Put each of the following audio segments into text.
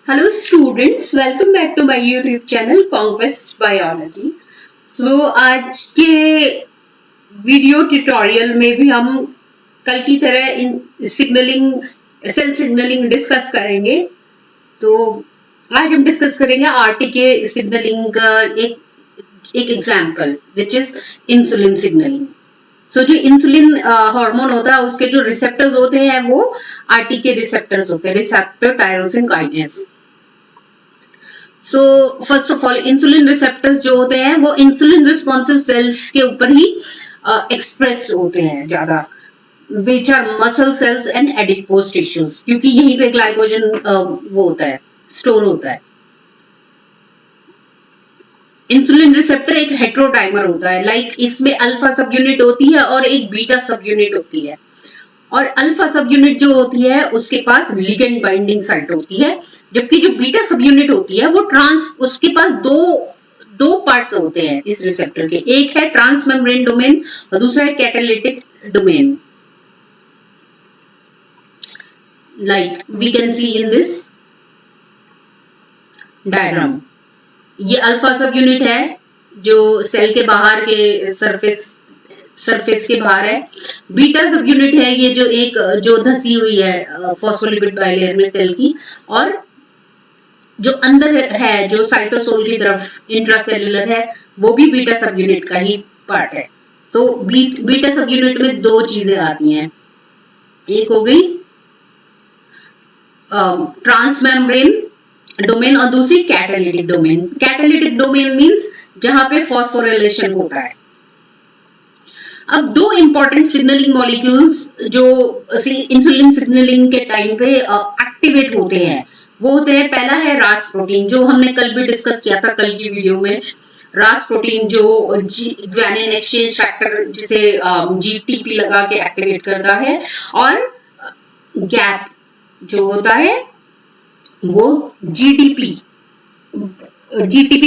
Hello students, welcome back to my YouTube channel Conquest Biology. So आज के video tutorial में भी हम कल की तरह इन सेल सिग्नलिंग डिस्कस करेंगे। तो आज हम डिस्कस करेंगे आरटीके सिग्नलिंग का एक example which is insulin signalling. सो जो इंसुलिन हार्मोन होता है उसके जो रिसेप्टर्स होते हैं वो आरटीके रिसेप्टर्स होते हैं, receptor tyrosine kinase. So first of all insulin receptors जो होते हैं वो इंसुलिन रिस्पॉन्सिव सेल्स के ऊपर ही एक्सप्रेस होते हैं ज्यादा, which are muscle cells and adipose tissues, क्योंकि यहीं पे ग्लाइकोजन वो होता है, स्टोर होता है। इंसुलिन रिसेप्टर एक हेट्रोडाइमर होता है, लाइक इसमें अल्फा सब यूनिट होती है और एक बीटा सब यूनिट होती है। और अल्फा सब यूनिट जो होती है उसके पास लिगेंड बाइंडिंग साइट होती है, जबकि जो बीटा सब यूनिट होती है वो उसके पास दो पार्ट होते हैं इस रिसेप्टर के, एक है ट्रांस मेम्ब्रेन डोमेन और दूसरा है catalytic domain, like we can see in this diagram. ये अल्फा सब यूनिट है जो सेल के बाहर के सरफेस के बाहर है। बीटा सब यूनिट है ये जो धसी हुई है फॉस्फोलिपिड बाइलेयर में सेल की, और जो अंदर है जो साइटोसोल की तरफ इंट्रासेल्युलर है वो भी बीटा सब यूनिट का ही पार्ट है। तो बीटा सब यूनिट में दो चीजें आती हैं, एक हो गई ट्रांसमेम्ब्रेन डोमेन और दूसरी catalytic domain. Catalytic domain means जहां पे फॉस्फोरिलेशन होता है। अब दो इंपॉर्टेंट सिग्नलिंग मॉलिक्यूल्स जो इंसुलिन सिग्नलिंग के टाइम पे एक्टिवेट होते हैं वो होते हैं, पहला है रास प्रोटीन जो हमने कल भी डिस्कस किया था कल की वीडियो में। रास प्रोटीन जो ग्वानिन एक्सचेंज फैक्टर जिसे जीटीपी लगा के एक्टिवेट करता है, और गैप जो होता है वो जीटीपी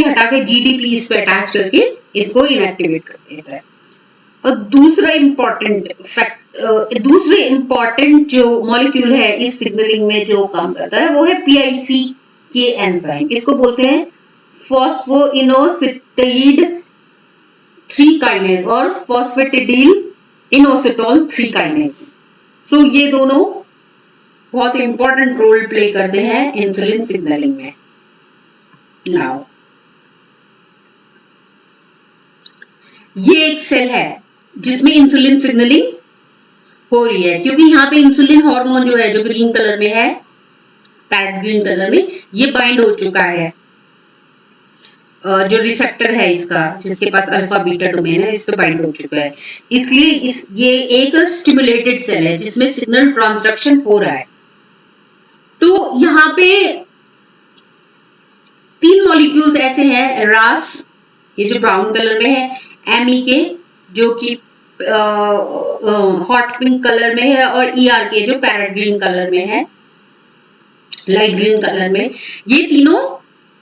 हटा के जीडीपी इस पे अटैच करके इसको इनएक्टिवेट कर देता है। और दूसरे इंपॉर्टेंट जो मॉलिक्यूल है इस सिग्नलिंग में जो काम करता है वो है PI3 के एंजाइम। इसको बोलते हैं फॉस्फोइनोसिटाइड 3 काइनेज और फॉस्फेटिडिल इनोसिटोल 3 काइनेज। सो ये दोनों बहुत इंपॉर्टेंट रोल प्ले करते हैं इंसुलिन सिग्नलिंग में। नाउ ये एक सेल है जिसमें इंसुलिन सिग्नलिंग हो रही है, क्योंकि यहाँ पे इंसुलिन हार्मोन जो है जो ग्रीन कलर में है, पैरेट ग्रीन कलर में, ये बाइंड हो चुका है जो रिसेप्टर है इसका जिसके पास अल्फा बीटा डोमेन है, इस पे बाइंड हो चुका है। इसलिए ये एक स्टिमुलेटेड सेल है जिसमें सिग्नल ट्रांसडक्शन हो रहा है। तो यहाँ पे 3 मॉलिक्यूल्स ऐसे हैं, रास ये जो ब्राउन कलर में है, MEK जो कि हॉट पिंक कलर में है, और ERK जो पैरेट ग्रीन कलर में है, लाइट ग्रीन कलर में। ये तीनों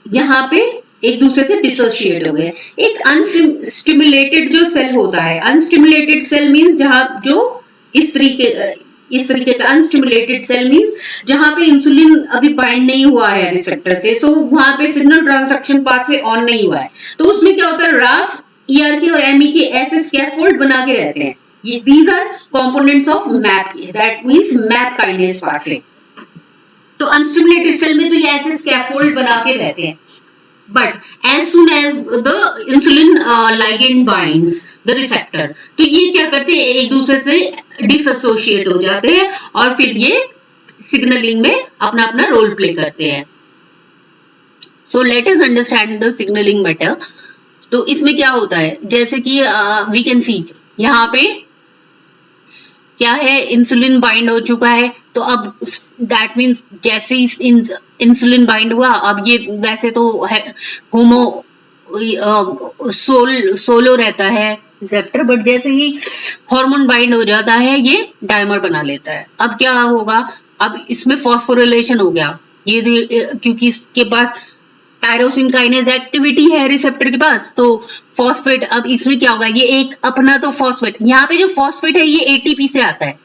यहाँ पे एक दूसरे से डिसोशिएट हो गए। एक अनस्टिमुलेटेड जो सेल होता है, अनस्टिमुलेटेड सेल मींस जहां जो इस तरीके का अनस्टिमुलेटेड सेल मींस जहां पे इंसुलिन अभी बाइंड नहीं हुआ है रिसेप्टर से, सो वहां पे सिग्नल ट्रांसडक्शन पाथवे ऑन नहीं हुआ है। तो उसमें क्या होता है, रास ERK और MEK ऐसे स्कैफोल्ड बना के रहते हैं। ये these are components of MAP, that means MAP kinase pathway. तो अनस्टिमुलेटेड सेल में तो ये ऐसे स्कैफोल्ड बना के रहते हैं, but as soon as the insulin ligand binds the receptor, तो ये क्या करते हैं, एक दूसरे से डिसोसिएट हो जाते हैं और फिर ये सिग्नलिंग में अपना अपना रोल प्ले करते हैं। So let us understand the signalling better. तो इसमें क्या होता है, जैसे कि वी कैन सी यहाँ पे क्या है, इंसुलिन बाइंड हो चुका है। तो अब दैट मीन्स जैसे ही इंसुलिन बाइंड हुआ, अब ये वैसे तो सोलो रहता है रिसेप्टर, बट जैसे ही हार्मोन बाइंड हो जाता है ये डायमर बना लेता है। अब क्या होगा, अब इसमें फॉस्फोरिलेशन हो गया, ये क्योंकि इसके पास टायरोसिन काइनेज एक्टिविटी है रिसेप्टर के पास, तो फॉस्फेट, अब इसमें क्या होगा, ये एक अपना तो फॉस्फेट, यहाँ पे जो फॉस्फेट है ये ATP से आता है,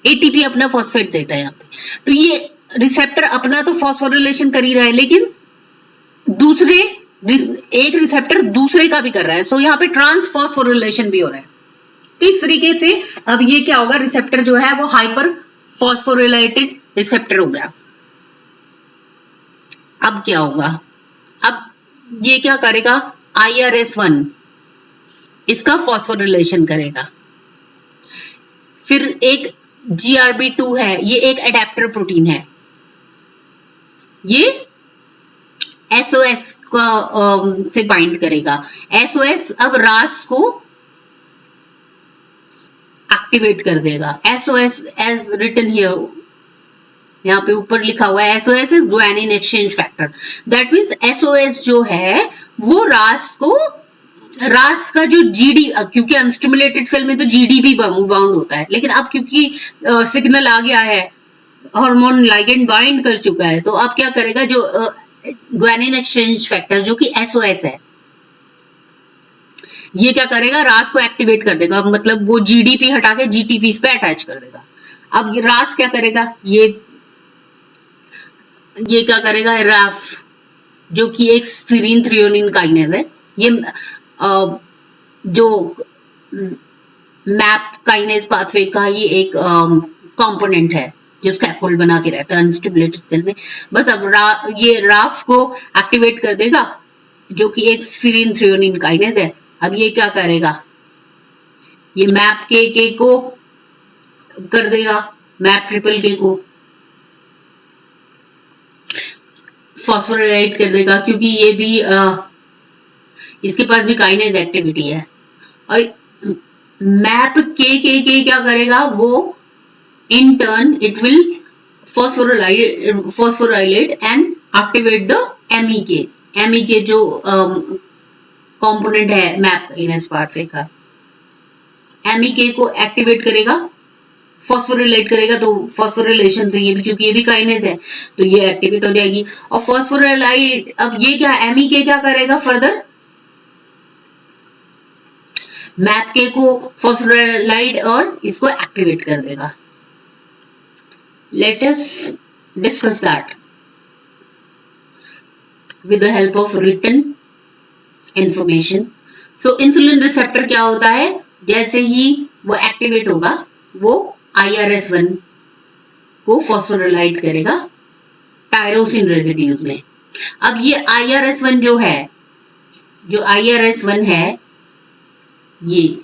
ATP अपना फॉस्फेट देता है यहाँ पे। तो ये रिसेप्टर अपना तो फॉस्फोरिलेशन कर ही रहा है, लेकिन दूसरे एक रिसेप्टर दूसरे का भी कर रहा है, सो यहाँ पे ट्रांसफॉस्फोरिलेशन भी हो रहा है। तो इस तरीके से अब ये क्या होगा, रिसेप्टर जो है वो हाइपर फॉस्फोरिलेटेड रिसेप्टर हो गया। अब क्या होगा, अब ये क्या करेगा, IRS1 इसका फॉस्फोरिलेशन करेगा। फिर एक GRB2 है, ये एक एडेप्टर प्रोटीन है, ये SOS का से बाइंड करेगा। SOS अब RAS को एक्टिवेट कर देगा। SOS एज रिटन हियर, यहाँ पे ऊपर लिखा हुआ है SOS is guanine exchange factor. That means SOS जो है वो रास का जो GD, क्योंकि अनस्टिमुलेटेड सेल में तो GD भी बाउंड होता है, लेकिन अब क्योंकि सिग्नल आ गया है, हार्मोन लाइगेंड बाइंड कर चुका है, तो अब क्या करेगा, जो ग्वानिन एक्सचेंज फैक्टर जो कि SOS है, ये क्या करेगा, रास को एक्टिवेट कर देगा, मतलब वो GDP हटा के GTP पे अटैच कर देगा। अब ये रास क्या करेगा, ये क्या करेगा, राफ जो कि एक सीरीन थ्रियोनिन काइनेज है, ये जो मैप काइनेज पाथवे का ये एक कंपोनेंट है जो स्कैफोल्ड बना के रहता है अनस्टिमुलेटेड सेल में। बस अब ये राफ को एक्टिवेट कर देगा जो कि एक सीरीन थ्रियोनिन काइनेज है। अब ये क्या करेगा, ये मैप के को कर देगा, मैप ट्रिपल के को फॉस्फोराइलेट कर देगा, क्योंकि ये भी इसके पास भी काइनेज एक्टिविटी है। और मैप के क्या करेगा, वो in turn it will phosphorylate and activate the MEK जो कंपोनेंट है मैप काइनेज पाथवे का, MEK को एक्टिवेट करेगा, फॉस्फोरिलेट करेगा, तो फॉस्फोरिलेशन से ये भी, क्योंकि ये भी काइनेज है तो ये एक्टिवेट हो जाएगी। और फॉस्फोराइलाइड, अब ये क्या, MEK क्या करेगा, फर्दर मैप के को फॉस्फोराइलाइड और इसको एक्टिवेट कर देगा। Let us discuss that with the help of written information. So insulin receptor क्या होता है, जैसे ही वो एक्टिवेट होगा वो IRS1 को फॉस्फोराइलाइड करेगा टायरोसिन रेजिड्यूज में। अब ये IRS1 जो है, जो IRS1 है, ये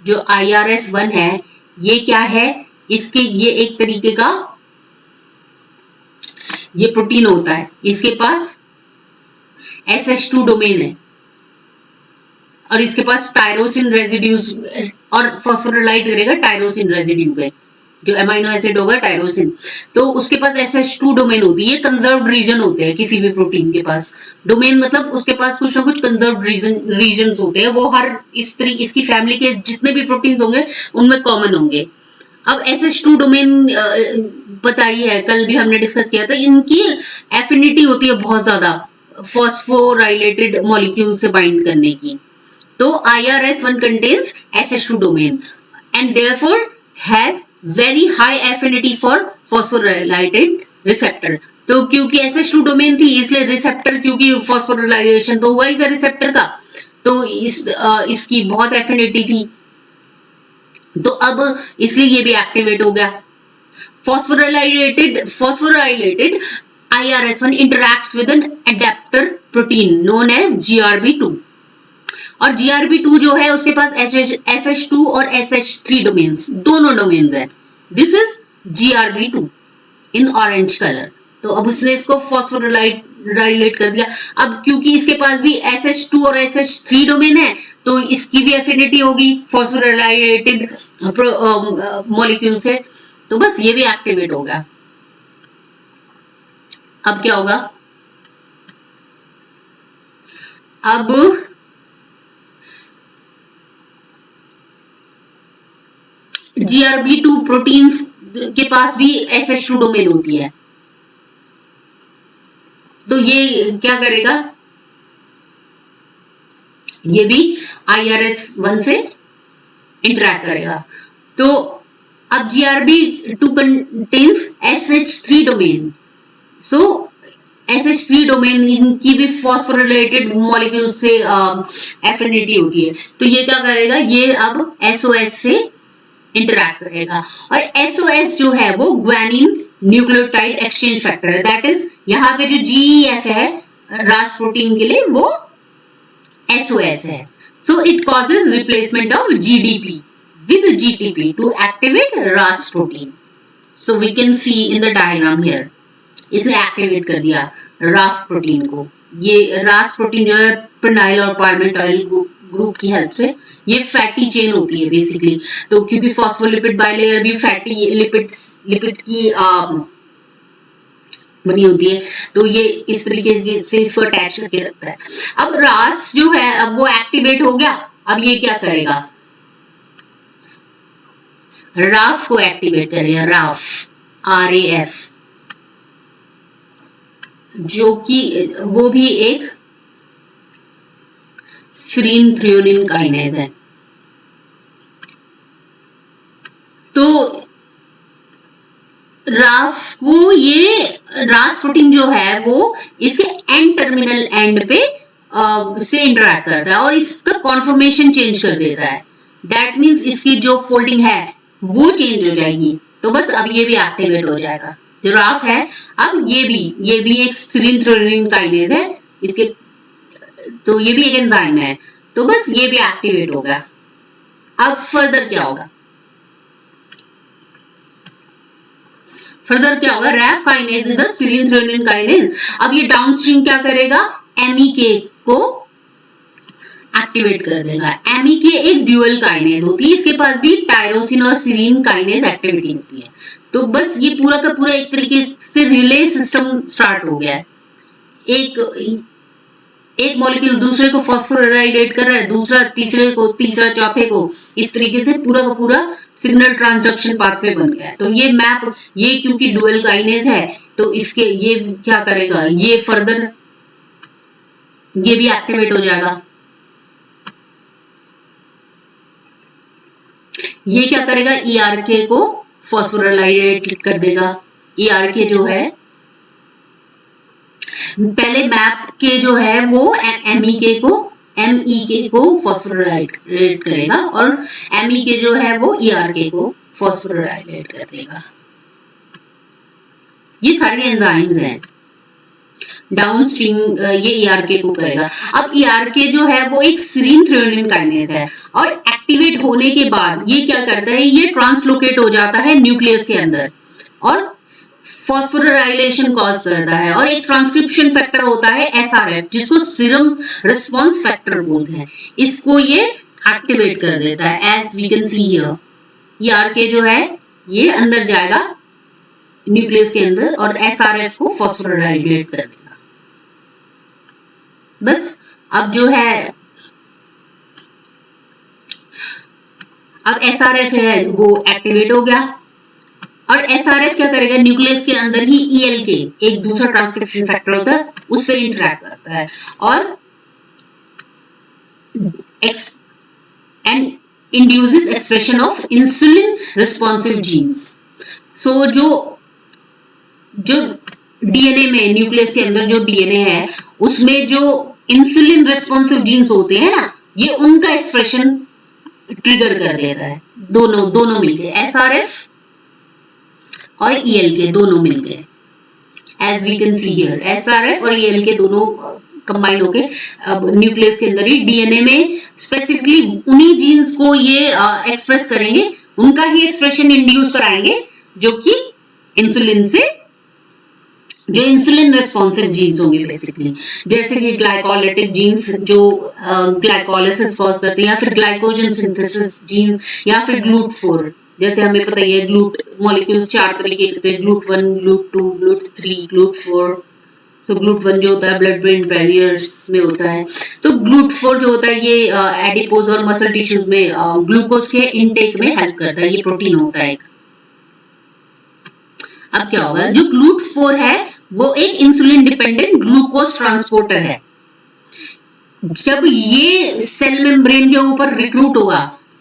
जो IRS1 है ये क्या है, इसके ये एक तरीके का ये प्रोटीन होता है, इसके पास SH2 डोमेन है और इसके पास टायरोसिन रेजिड्यूज, और फॉस्फोराइलाइड करेगा टायरोसिन रेजिड्यू पे, जो अमीनो एसिड होगा टायरोसिन, तो उसके पास SH2 डोमेन होती है। ये कंजर्व्ड रीजन होते हैं किसी भी प्रोटीन के पास, डोमेन मतलब उसके पास कुछ ना कुछ कंजर्व्ड रीजन्स होते हैं, वो हर इसकी फैमिली के जितने भी प्रोटीन होंगे उनमें कॉमन होंगे। अब SH2 डोमेन बताइए है, कल भी हमने डिस्कस किया था, इनकी एफिनिटी होती है बहुत ज्यादा फॉस्फोराइलेटेड मॉलिक्यूल से बाइंड करने की। तो IRS1 contains SH2 domain and therefore has very high affinity for phosphorylated receptor। तो क्योंकि SH2 डोमेन थी इसलिए रिसेप्टर, क्योंकि फॉस्फोराइलेशन तो हुआ ही था रिसेप्टर का, तो इसकी बहुत एफिनिटी थी, तो अब इसलिए ये भी एक्टिवेट हो गया। Phosphorylated IRS1 interacts with an adapter protein known as GRB2, और GRB2 जो है उसके पास SH2 और SH3 डोमेन्स, दोनों डोमेन्स है। This is GRB2 in orange colour. तो अब उसने इसको फॉस्फोराइलेट कर दिया। अब क्योंकि इसके पास भी SH2 और SH3 डोमेन है तो इसकी भी एफिनिटी होगी फॉस्फोराइलेटेड मॉलिक्यूल से, तो बस ये भी एक्टिवेट होगा। अब क्या होगा, अब GRB2 प्रोटीन्स के पास भी SH2 डोमेन होती है, तो ये क्या करेगा, ये भी IRS1 से इंटरैक्ट करेगा। तो अब GRB2 contains SH3 domain. So SH3 domain इनकी भी फॉस्फोरिलेटेड मॉलिक्यूल से एफिनिटी होती है, तो ये क्या करेगा, ये अब SOS से इंटरैक्ट करेगा। और SOS जो है वो ग्वानिन न्यूक्लियोटाइड एक्सचेंज फैक्टर है, दैट इज यहाँ पे जो GEF है रास प्रोटीन के लिए वो SOS है। So it causes replacement of GDP with GTP to activate RAS protein. So we can see in the diagram here. इसने एक्टिवेट कर दिया राफ प्रोटीन को। ये रास प्रोटीन जो है प्रेनाइल और पार्मेटाइल ग्रुप की हेल्प से ये फैटी चेन होती है बेसिकली, तो क्योंकि फॉस्फोलिपिड बाइलेयर भी फैटी लिपिड की बनी होती है, तो ये इस तरीके से इसको अटैच करके रखता है। अब रास जो है अब वो एक्टिवेट हो गया, अब ये क्या करेगा, राफ को एक्टिवेट करेगा, राफ RAF, जो कि वो भी एक सीरीन थ्रियोनिन काइनेज है। तो राफ को ये रास प्रोटीन जो है वो इसके एंड टर्मिनल एंड पे से इंटरैक्ट करता है और इसका कॉन्फर्मेशन चेंज कर देता है। दैट मीन्स इसकी जो फोल्डिंग है वो चेंज हो जाएगी, तो बस अब ये भी एक्टिवेट हो जाएगा। जो राफ है अब ये भी एक सीरीन थ्रियोनिन काइनेज है इसके, तो ये भी एक एंजाइम है, तो बस ये भी एक्टिवेट होगा। अब फर्दर क्या होगा, Raf kinase is the serine threonine kinase. अब ये डाउनस्ट्रीम क्या करेगा, MEK को एक्टिवेट कर देगा। MEK एक ड्यूअल काइनेज होती है, इसके पास भी टायरोसिन और सीरीन काइनेज एक्टिविटी होती है। तो बस ये पूरा का पूरा एक तरीके से रिले सिस्टम स्टार्ट हो गया है। एक मॉलिक्यूल दूसरे को फॉस्फोराइलेट कर रहा है, दूसरा तीसरे को, तीसरा चौथे को, इस तरीके से पूरा का पूरा सिग्नल ट्रांसडक्शन पाथवे बन गया है। तो ये मैप, ये क्योंकि डुअल काइनेज है तो इसके ये क्या करेगा, ये फर्दर ये भी एक्टिवेट हो जाएगा। ये क्या करेगा, ERK को फॉस्फोराइलेट कर देगा। ERK जो है पहले मैप के जो है वो MEK को फॉस्फोराइलेट करेगा और MEK जो है वो ERK को फॉस्फोराइलेट कर देगा। ये सारे एंजाइम्स हैं। डाउनस्ट्रीम ये ERK को करेगा। अब ERK जो है वो एक सीरीन थ्रियोनिन काइनेज है और एक्टिवेट होने के बाद ये क्या करता है, ये ट्रांसलोकेट हो जाता है न्यूक्लियस के अंदर और फॉस्फोराइलेशन कॉज करता है। और एक ट्रांसक्रिप्शन फैक्टर होता है SRF, जिसको सीरम रिस्पांस फैक्टर बोलते हैं, इसको ये एक्टिवेट कर देता है। As we can see here, ERK जो है ये अंदर जाएगा न्यूक्लियस के अंदर और SRF को फॉस्फोराइलेट कर देगा। बस अब जो है, अब SRF है वो एक्टिवेट हो गया और SRF क्या करेगा, न्यूक्लियस के अंदर ही ELK एक दूसरा ट्रांसक्रिप्शन फैक्टर होता है उससे इंटरैक्ट करता है और and induces expression of insulin responsive genes. सो जो DNA में, न्यूक्लियस के अंदर जो DNA है उसमें जो इंसुलिन रिस्पॉन्सिव जीन्स होते हैं ना, ये उनका एक्सप्रेशन ट्रिगर कर देता है। दोनों मिलके SRF और ELK दोनों मिलके, as we can see here, SRF और ELK दोनों कंबाइंड होके अब न्यूक्लियस के अंदर ही DNA में स्पेसिफिकली उन्हीं जीन्स को ये एक्सप्रेस करेंगे, उनका ही एक्सप्रेशन इंड्यूस कराएंगे जो कि इंसुलिन से, जो इंसुलिन रेस्पॉन्सिव जीन्स होंगे बेसिकली, जैसे कि ग्लाइकोलाइटिक जीन्स जो ग्लाइकोलाइसिस कॉज करते हैं, या फिर ग्लाइकोजन सिंथेसिस जीन, या फिर GLUT4। जैसे हमें पता ही है ग्लूट मॉलिक्यूल 4 तरीके के होते हैं, GLUT1, GLUT2, GLUT3, GLUT4। सो GLUT1 जो होता है ब्लड ब्रेन बैरियर्स में होता है, तो GLUT4 जो होता है ये एडिपोज और मसल टिश्यूज में ग्लूकोज के इनटेक में हेल्प करता है, ये प्रोटीन होता है। अब क्या होगा, जो GLUT4 है वो एक इंसुलिन डिपेंडेंट ग्लूकोज ट्रांसपोर्टर है। जब ये सेल मेम्ब्रेन के ऊपर रिक्रूट होगा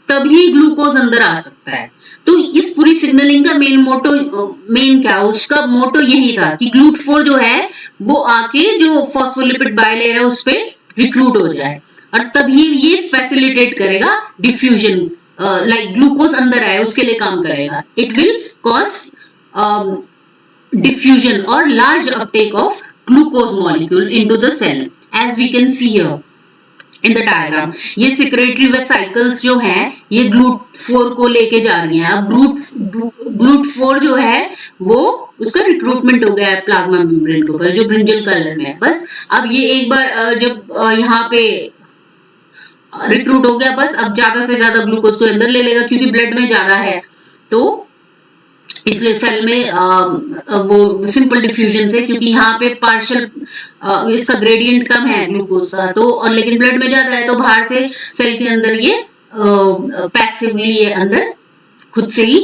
तभी ग्लूकोज अंदर आ सकता है। तो इस पूरी सिग्नलिंग का मेन क्या, उसका मोटो यही था कि GLUT4 जो है वो आके जो फॉस्फोलिपिड बायलेयर है उस पे रिक्रूट हो जाए, और तभी ये फैसिलिटेट करेगा डिफ्यूजन, लाइक ग्लूकोज अंदर आए उसके लिए काम करेगा. It will cause diffusion or large uptake of glucose molecule into the cell, as we can see here in the diagram. ये secretory vesicles जो है ये GLUT4 को लेके जा रही हैं. अब GLUT4 जो है वो उसका रिक्रूटमेंट हो गया है प्लाज्मा मेम्ब्रेन के ऊपर जो ब्रिंजल कलर में है. बस अब ये एक बार जब यहाँ पे रिक्रूट हो गया, बस अब ज्यादा से ज्यादा ग्लूकोज को अंदर ले लेगा क्योंकि ब्लड में ज्यादा है, तो इसलिए सेल में वो सिंपल डिफ्यूजन से, क्योंकि यहाँ पे पार्शियल इसका ग्रेडियंट कम है ग्लूकोज का, तो और लेकिन ब्लड में ज्यादा है, तो बाहर से सेल के अंदर ये पैसिवली ये अंदर खुद से ही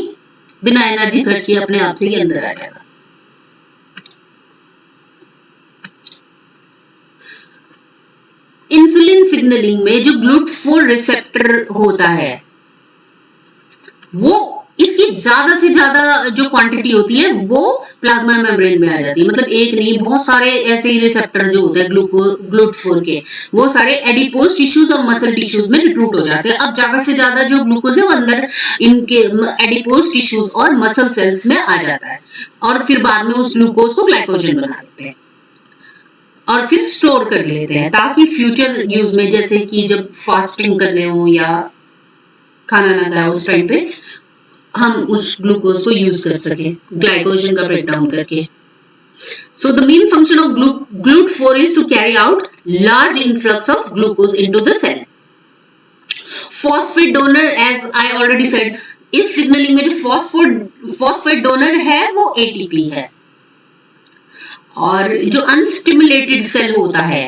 बिना एनर्जी खर्च किए अपने आप से ही अंदर आ जाएगा. इंसुलिन सिग्नलिंग में जो GLUT4 रिसेप्टर होता है वो इसकी ज्यादा से ज्यादा जो क्वांटिटी होती है वो प्लाज्मा मेम्ब्रेन में आ जाती है. मतलब एक नहीं, बहुत सारे ऐसे ही रिसेप्टर जो होते हैं GLUT4 के, वो सारे एडिपोज टिश्यूज और मसल टिश्यूज में रिक्रूट हो जाते हैं. अब ज्यादा से ज्यादा जो ग्लूकोज है वो अंदर इनके एडिपोज टिश्यूज और मसल सेल्स में आ जाता है, और फिर बाद में उस ग्लूकोज को ग्लाइकोजन बना देते हैं और फिर स्टोर कर लेते हैं, ताकि फ्यूचर यूज में, जैसे कि जब फास्टिंग कर रहे हो या खाना ना खाए उस टाइम पे हम उस ग्लूकोज को यूज कर सके ग्लाइकोजन का ब्रेक डाउन करके. So the main function of GLUT4 is to carry out large influx of glucose into the cell. Phosphate donor, as I already said, इस सिग्नलिंग में जो phosphate donor है वो ATP है, और जो अनस्टिमुलेटेड सेल होता है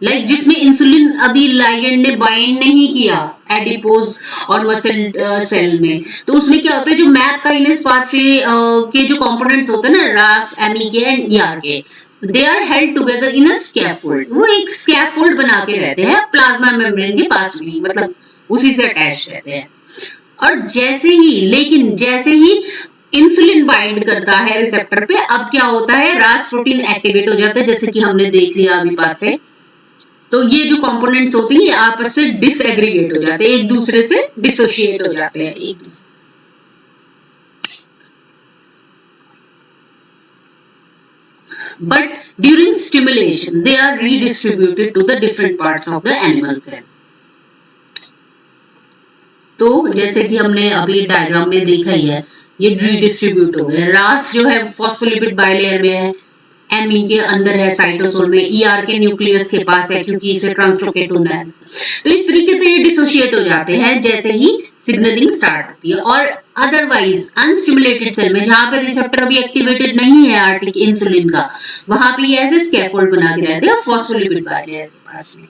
लाइक जिसमें इंसुलिन अभी लाइगेंड ने बाइंड नहीं किया एडिपोज और मसल सेल में, तो उसमें क्या होता है जो मैप काइनेस पाथवे के जो कंपोनेंट्स होते हैं ना, RAF, MEK and ERK, they are held together in a scaffold. वो एक स्कैफोल्ड बना के रहते हैं प्लाज्मा मेम्ब्रेन के पास में, मतलब उसी से अटैच रहते हैं. और जैसे ही इंसुलिन बाइंड करता है रिसेप्टर पे, अब क्या होता है, RAS प्रोटीन एक्टिवेट हो जाता है, जैसे कि हमने देख लिया अभी पाथवे. तो ये जो कंपोनेंट्स होती हैं आपस से डिसएग्रीगेट हो जाते हैं, एक दूसरे से डिसोशिएट हो जाते हैं एक दूसरे. But during stimulation they are redistributed to the different parts of the animal cell. तो जैसे कि हमने अभी डायग्राम में देखा ही है, ये रीडिस्ट्रीब्यूट हो गए. RAS जो है फॉस्फोलिपिड बाइलेयर में है, ME के अंदर है साइटोसोल में, ER के न्यूक्लियस के पास है क्योंकि इसे ट्रांसलोकेट होना है. तो इस तरीके से ये डिसोशिएट हो जाते हैं जैसे ही सिग्नलिंग स्टार्ट होती है. और अदरवाइज अनस्टिमुलेटेड सेल में जहां पर रिसेप्टर अभी एक्टिवेटेड नहीं है आर्टिक इंसुलिन का, वहां पे ये ऐसे स्कैफोल्ड बना के रहते हैं फॉस्फोलिपिड बाइलेयर के पास में.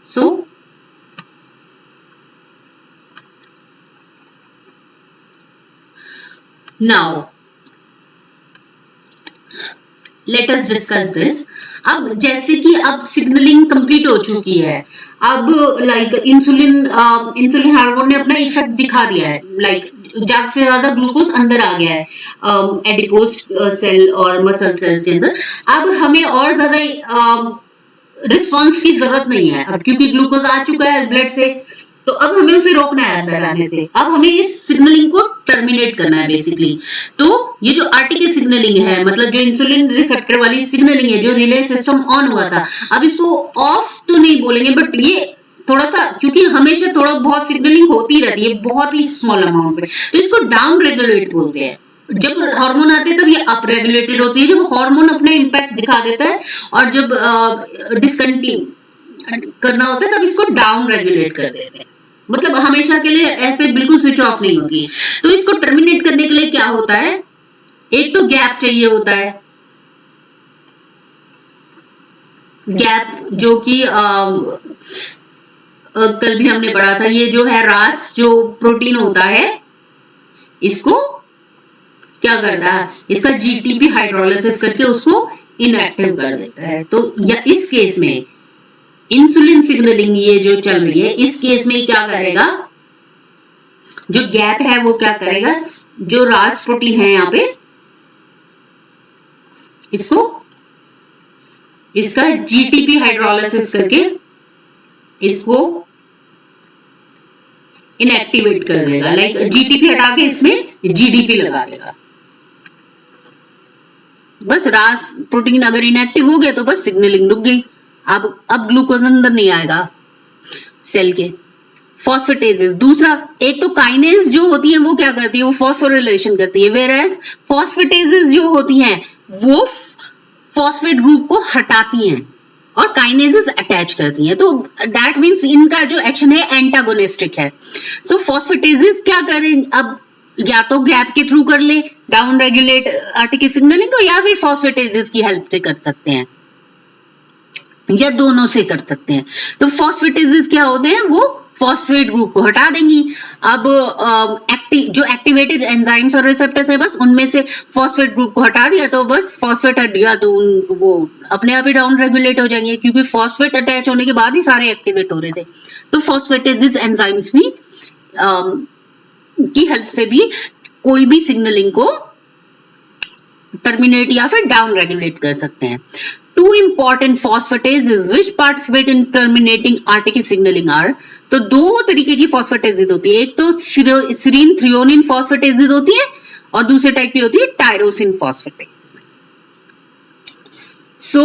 So now let us discuss this. अब जैसे कि अब सिग्नलिंग कंप्लीट हो चुकी है, अब लाइक इंसुलिन हार्मोन ने अपना इफेक्ट दिखा दिया है, लाइक ज्यादा से ज्यादा ग्लूकोज अंदर आ गया है एडिपोज सेल और मसल सेल्स के अंदर. अब हमें और ज्यादा रिस्पॉन्स की जरूरत नहीं है अब, क्योंकि ग्लूकोज आ चुका है ब्लड से, तो अब हमें उसे रोकना है अंदर आने से. अब हमें इस सिग्नलिंग को टर्मिनेट करना है बेसिकली. तो ये जो आरटीके सिग्नलिंग है, मतलब जो इंसुलिन रिसेप्टर वाली सिग्नलिंग है, जो रिले सिस्टम ऑन हुआ था, अब इसको ऑफ तो नहीं बोलेंगे, बट ये थोड़ा सा, क्योंकि हमेशा थोड़ा बहुत सिग्नलिंग होती रहती है बहुत ही स्मॉल अमाउंट पे, तो इसको डाउन रेगुलेट बोलते हैं. जब हार्मोन आते हैं तब ये अप रेगुलेटेड होती है, जब हार्मोन अपना इम्पैक्ट दिखा देता है, और जब डिसकंटिन्यू करना होता है तब इसको डाउन रेगुलेट कर देते हैं. मतलब हमेशा के लिए ऐसे बिल्कुल स्विच ऑफ नहीं होती है. तो इसको टर्मिनेट करने के लिए क्या होता है, एक तो गैप चाहिए होता है, गैप जो कि कल भी हमने पढ़ा था. ये जो है RAS जो प्रोटीन होता है, इसको क्या करता है, इसका GTP हाइड्रोलाइसिस करके उसको इनएक्टिव कर देता है. तो या इस केस में इंसुलिन सिग्नलिंग ये जो चल रही है, इस केस में क्या करेगा, जो गैप है वो क्या करेगा, जो रास प्रोटीन है यहाँ पे, इसको इसका जीटीपी हाइड्रोलाइसिस करके इसको इनएक्टिवेट कर देगा। लाइक जीटीपी हटा के इसमें जीडीपी लगा देगा। बस रास प्रोटीन अगर इनएक्टिव हो गया तो बस सिग्नलिंग रुक गई। अब ग्लूकोज अंदर नहीं आएगा सेल के। फॉस्फेटेजेस, दूसरा, एक तो काइनेज जो होती है वो क्या करती है, वो फॉस्फोरिलेशन करती है, वेयरएज फॉस्फेटेजेस जो होती हैं वो फॉस्फेट ग्रुप को हटाती हैं और काइनेजेस अटैच करती हैं। तो दैट मींस इनका जो एक्शन है एंटागोनिस्टिक है। सो फॉस्फेटेजेस क्या करें, अब या तो गैप के थ्रू कर lay down regulate RTK signalling को, या फिर फॉस्फेटेजेस की हेल्प से कर सकते हैं, या दोनों से कर सकते हैं। तो फॉस्फेटेजेस क्या होते हैं, वो फॉस्फेट ग्रुप को हटा देंगी। अब जो एक्टिवेटेड एंजाइम्स और रिसेप्टर्स है बस उनमें से फॉस्फेट ग्रुप को हटा दिया तो बस फॉस्फेट हट गया, तो वो अपने आप ही डाउन रेगुलेट हो जाएंगे, क्योंकि फॉस्फेट अटैच होने के बाद ही सारे एक्टिवेट हो रहे थे। तो फॉस्फेटेजेस एंजाइम्स भी की हेल्प से भी कोई भी सिग्नलिंग को टर्मिनेट या फिर डाउन रेगुलेट कर सकते हैं। Two important phosphatases which participate in terminating RTK signaling are, तो दो तरीके की फॉस्फेटेजेस होती है, एक तो सीरीन थ्रियोनिन फॉस्फेटेजेस होती है और दूसरे टाइप की होती है tyrosine फॉस्फेटेजेस। So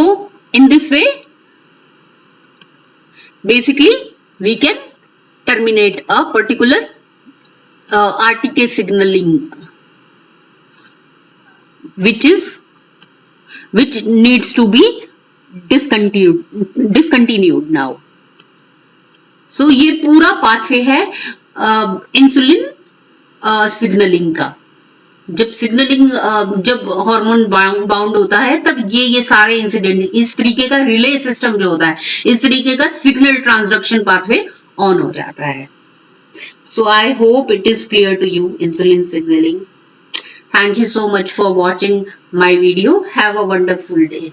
in this way basically we can terminate a particular RTK signaling which needs to be discontinued now. So ये पूरा पाथवे है इंसुलिन सिग्नलिंग का। जब सिग्नलिंग जब हार्मोन बाउंड होता है तब ये सारे इंसिडेंट, इस तरीके का रिले सिस्टम जो होता है, इस तरीके का सिग्नल ट्रांसडक्शन पाथवे ऑन हो जाता है। So I hope it is clear to you insulin signaling. Thank you so much for watching my video. Have a wonderful day.